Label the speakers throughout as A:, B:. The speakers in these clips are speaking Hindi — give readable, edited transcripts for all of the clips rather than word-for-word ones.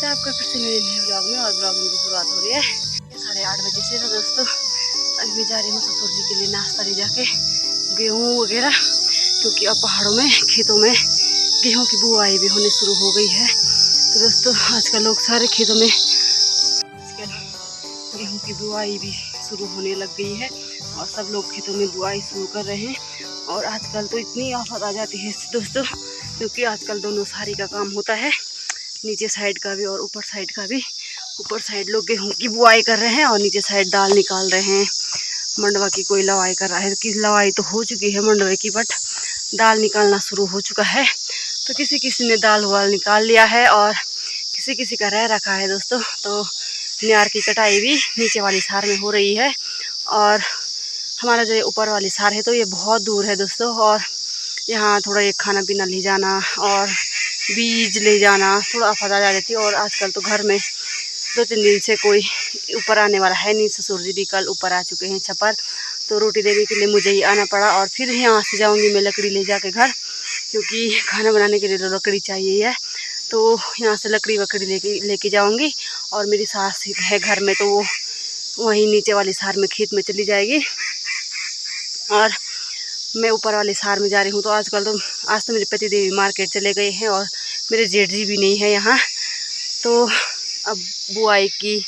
A: है आपका फिर से मेरे नए ब्लॉग में। और ब्लॉगिंग की शुरुआत हो रही है 8:30 बजे से। तो दोस्तों अभी मैं जा रही हूँ ससुर जी के लिए नाश्ता ले जाके, गेहूँ वगैरह, क्योंकि अब पहाड़ों में खेतों में गेहूँ की बुआई भी होने शुरू हो गई है। तो दोस्तों आजकल लोग सारे खेतों में आजकल गेहूँ की बुआई भी शुरू होने लग गई है और सब लोग खेतों में बुआई शुरू कर रहे हैं। और आजकल तो इतनी आफत आ जाती है दोस्तों, क्योंकि आजकल दोनों सारी का काम होता है, नीचे साइड का भी और ऊपर साइड का भी। ऊपर साइड लोग गेहूँ की बुआई कर रहे हैं और नीचे साइड दाल निकाल रहे हैं। मंडवा की कोई लवाई कर रहा है, कि लवाई तो हो चुकी है मंडवे की, बट दाल निकालना शुरू हो चुका है। तो किसी किसी ने दाल वाल निकाल लिया है और किसी किसी का रह रखा है दोस्तों। तो न्यार की कटाई भी नीचे वाली सार में हो रही है और हमारा जो ऊपर वाली सार है तो ये बहुत दूर है दोस्तों। और यहाँ थोड़ा ये खाना पीना ले जाना और बीज ले जाना थोड़ा आफत आ जाती है। और आजकल तो घर में 2-3 दिन से कोई ऊपर आने वाला है नहीं। ससुर जी भी कल ऊपर आ चुके हैं छपर, तो रोटी देने के लिए मुझे ही आना पड़ा। और फिर यहाँ से जाऊँगी मैं लकड़ी ले जाके घर, क्योंकि खाना बनाने के लिए तो लकड़ी चाहिए है। तो यहाँ से लकड़ी वकड़ी लेके जाऊँगी। और मेरी सास है घर में, तो वो वहीं नीचे वाली सार में खेत में चली जाएगी और मैं ऊपर वाली सार में जा रही हूँ। तो आज तो मेरे पति देवी मार्केट चले गए हैं और मेरे जेठ जी भी नहीं है यहाँ। तो अब बुआई की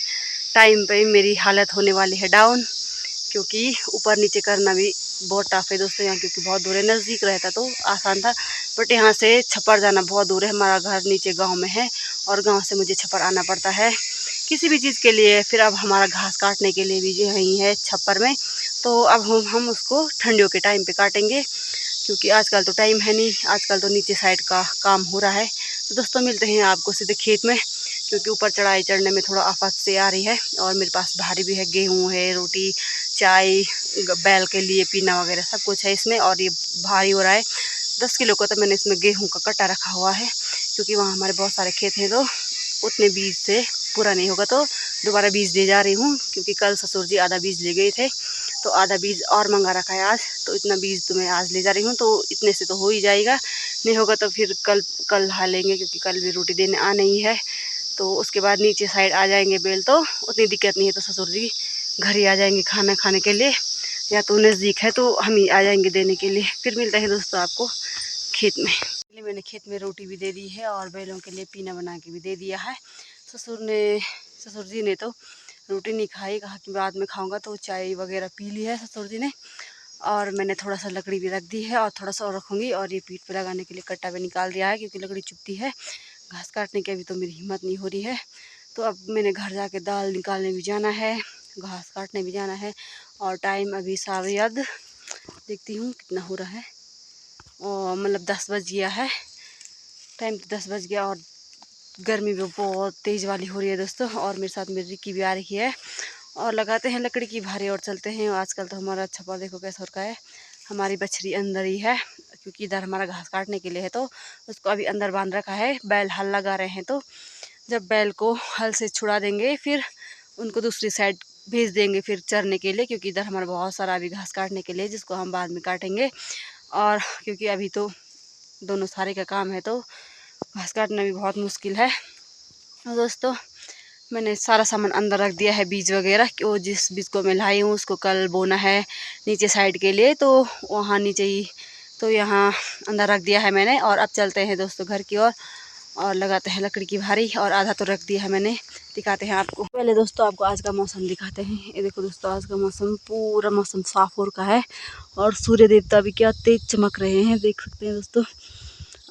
A: टाइम पे मेरी हालत होने वाली है डाउन, क्योंकि ऊपर नीचे करना भी बहुत टफ है दोस्तों यहाँ, क्योंकि बहुत दूर है। नज़दीक रहता तो आसान था, बट यहाँ से छपर जाना बहुत दूर है। हमारा घर नीचे गांव में है और गांव से मुझे छपर आना पड़ता है किसी भी चीज़ के लिए। फिर अब हमारा घास काटने के लिए भी यहीं है छप्पर में, तो अब हम उसको ठंडियों के टाइम पे काटेंगे, क्योंकि आजकल तो टाइम है नहीं। आजकल तो नीचे साइड का काम हो रहा है। तो दोस्तों मिलते हैं आपको सीधे खेत में, क्योंकि ऊपर चढ़ाई चढ़ने में थोड़ा आफत से आ रही है। और मेरे पास भारी भी है, गेहूँ है, रोटी, चाय, बैल के लिए पीना वगैरह सब कुछ है इसमें। और ये भारी हो रहा है 10 किलो का। तो मैंने इसमें गेहूँ का कट्टा रखा हुआ है, क्योंकि वहाँ हमारे बहुत सारे खेत हैं, तो उतने बीज से पूरा नहीं होगा। तो दोबारा बीज ले जा रही हूँ, क्योंकि कल ससुर जी आधा बीज ले गए थे, तो आधा बीज और मंगा रखा है आज। तो इतना बीज तो मैं आज ले जा रही हूँ, तो इतने से तो हो ही जाएगा। नहीं होगा तो फिर कल ला लेंगे, क्योंकि कल भी रोटी देने आना ही है। तो उसके बाद नीचे साइड आ जाएंगे बेल, तो उतनी दिक्कत नहीं है। तो ससुर जी घर ही आ जाएंगे खाना खाने के लिए, या तो नज़दीक है तो हम ही आ जाएंगे देने के लिए। फिर मिलते हैं दोस्तों आपको खेत में। मैंने खेत में रोटी भी दे दी है और बैलों के लिए पीना बना के भी दे दिया है। ससुर जी ने तो रोटी नहीं खाई, कहा कि बाद में खाऊंगा। तो चाय वगैरह पी ली है ससुर जी ने। और मैंने थोड़ा सा लकड़ी भी रख दी है और थोड़ा सा और रखूँगी। और ये पीठ पे लगाने के लिए कट्टा भी निकाल दिया है, क्योंकि लकड़ी चुभती है। घास काटने की अभी तो मेरी हिम्मत नहीं हो रही है। तो अब मैंने घर जाके दाल निकालने भी जाना है, घास काटने भी जाना है। और टाइम अभी शायद देखती हूँ कितना हो रहा है, और मतलब 10 बज गया है। टाइम तो 10 बज गया और गर्मी भी बहुत तेज़ वाली हो रही है दोस्तों। और मेरे साथ मेरी रिक्की भी आ रही है। और लगाते हैं लकड़ी की भारी और चलते हैं। आजकल तो हमारा छप्पर देखो कैसा हो रखा है। हमारी बछड़ी अंदर ही है, क्योंकि इधर हमारा घास काटने के लिए है, तो उसको अभी अंदर बांध रखा है। बैल हल लगा रहे हैं, तो जब बैल को हल से छुड़ा देंगे फिर उनको दूसरी साइड भेज देंगे फिर चरने के लिए, क्योंकि इधर हमारा बहुत सारा अभी घास काटने के लिए, जिसको हम बाद में काटेंगे। और क्योंकि अभी तो दोनों सारे का काम है, तो घास काटना भी बहुत मुश्किल है। तो दोस्तों मैंने सारा सामान अंदर रख दिया है, बीज वगैरह, कि वो जिस बीज को मैं लाई हूँ उसको कल बोना है नीचे साइड के लिए, तो वहाँ नीचे ही, तो यहाँ अंदर रख दिया है मैंने। और अब चलते हैं दोस्तों घर की ओर और लगाते हैं लकड़ी की भारी। और आधा तो रख दिया है मैंने, दिखाते हैं आपको। पहले दोस्तों आपको आज का मौसम दिखाते हैं। ये देखो दोस्तों, आज का मौसम पूरा मौसम साफ हो रखा है और सूर्य देवता भी क्या तेज चमक रहे हैं, देख सकते हैं दोस्तों।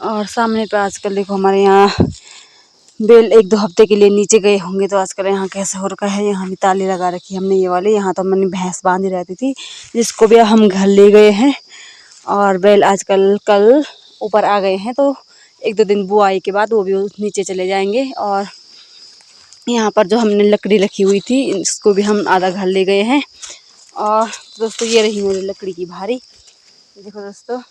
A: और सामने पे आजकल देखो हमारे यहाँ बेल 1-2 हफ्ते के लिए नीचे गए होंगे, तो आजकल यहाँ कैसा हो रखा है। यहाँ भी ताले लगा रखी हमने ये वाले। यहाँ तो मैंने भैंस बांधी रहती थी, जिसको भी हम घर ले गए हैं। और बैल आजकल कल ऊपर आ गए हैं, तो 1-2 दिन बुआई के बाद वो भी नीचे चले जाएंगे। और यहाँ पर जो हमने लकड़ी रखी हुई थी, इसको भी हम आधा घर ले गए हैं। और दोस्तों ये रही मेरी लकड़ी की भारी, देखो दोस्तों।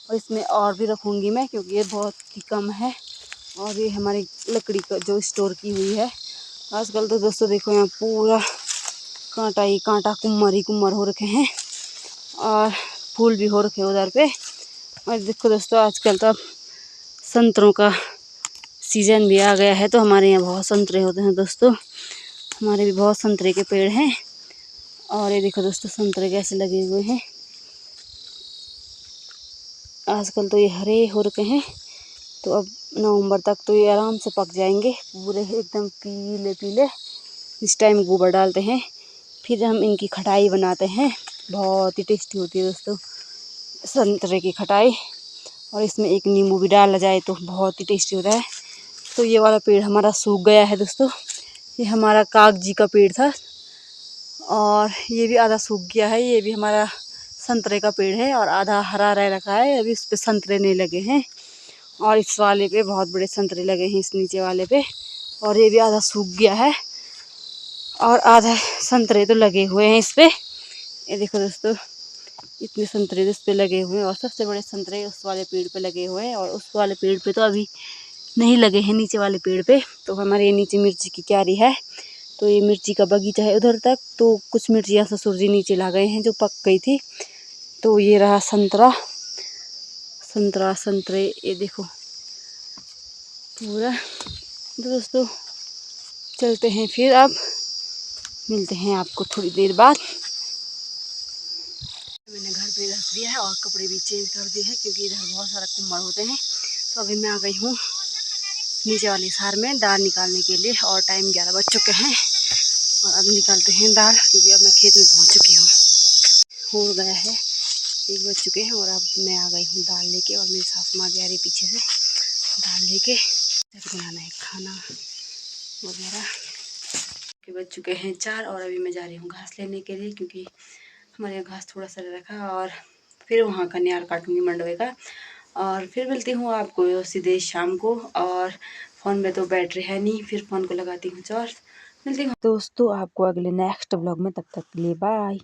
A: और इसमें और भी रखूँगी मैं, क्योंकि ये बहुत ही कम है। और ये हमारी लकड़ी का जो स्टोर की हुई है। आजकल तो दोस्तों देखो यहाँ पूरा कांटा ही कांटा, कुम्मर ही कुम्मर हो रखे हैं और फूल भी हो रखे उधर पे। और देखो दोस्तों आजकल तो संतरों का सीज़न भी आ गया है तो हमारे यहाँ बहुत संतरे होते हैं दोस्तों। हमारे भी बहुत संतरे के पेड़ हैं और ये देखो दोस्तों संतरे कैसे लगे हुए हैं। आजकल तो ये हरे हो रखे हैं, तो अब नवंबर तक तो ये आराम से पक जाएंगे पूरे एकदम पीले पीले। इस टाइम गोबर डालते हैं, फिर हम इनकी खटाई बनाते हैं। बहुत ही टेस्टी होती है दोस्तों संतरे की खटाई, और इसमें एक नींबू भी डाला जाए तो बहुत ही टेस्टी होता है। तो ये वाला पेड़ हमारा सूख गया है दोस्तों। ये हमारा कागजी का पेड़ था और ये भी आधा सूख गया है। ये भी हमारा संतरे का पेड़ है और आधा हरा रह रखा है, अभी इस पे संतरे नहीं लगे हैं। और इस वाले पे बहुत बड़े संतरे लगे हैं, इस नीचे वाले पे। और ये भी आधा सूख गया है और आधा संतरे तो लगे हुए हैं इस पे। ये देखो दोस्तों इतने संतरे इस पे लगे हुए हैं और सबसे बड़े संतरे उस वाले पेड़ पे लगे हुए हैं, और उस वाले पेड़ पे तो अभी नहीं लगे हैं, नीचे वाले पेड़ पे। तो हमारे ये नीचे मिर्ची की क्यारी है, तो ये मिर्ची का बगीचा है उधर तक। तो कुछ मिर्चियाँ ससुर जी नीचे ला गए हैं जो पक गई थी। तो ये रहा संतरा संतरे, ये देखो पूरा। तो दोस्तों चलते हैं, फिर अब मिलते हैं आपको थोड़ी देर बाद। मैंने घर पे रख दिया है और कपड़े भी चेंज कर दिए हैं क्योंकि इधर बहुत सारा कुम्हार होते हैं। तो अभी मैं आ गई हूँ नीचे वाली सार में दाल निकालने के लिए, और टाइम 11 बज चुके हैं और अब निकालते हैं दाल क्योंकि अब मैं खेत में पहुँच चुकी हूँ। हो गया है 1 बज चुके हैं और अब मैं आ गई हूँ दाल लेके, और मेरी सासू माँ भी आ रही पीछे से दाल लेके। बनाना है खाना वगैरह। के बज चुके हैं 4 और अभी मैं जा रही हूँ घास लेने के लिए क्योंकि हमारे यहाँ घास थोड़ा सा रखा, और फिर वहाँ का न्यार काटूंगी मंडवे का। और फिर मिलती हूँ आपको सीधे शाम को, और फ़ोन में तो बैटरी है नहीं, फिर फ़ोन को लगाती हूँ चार्ज। मिलती हूँ दोस्तों आपको अगले नेक्स्ट ब्लॉग में, तब तक के लिए बाय।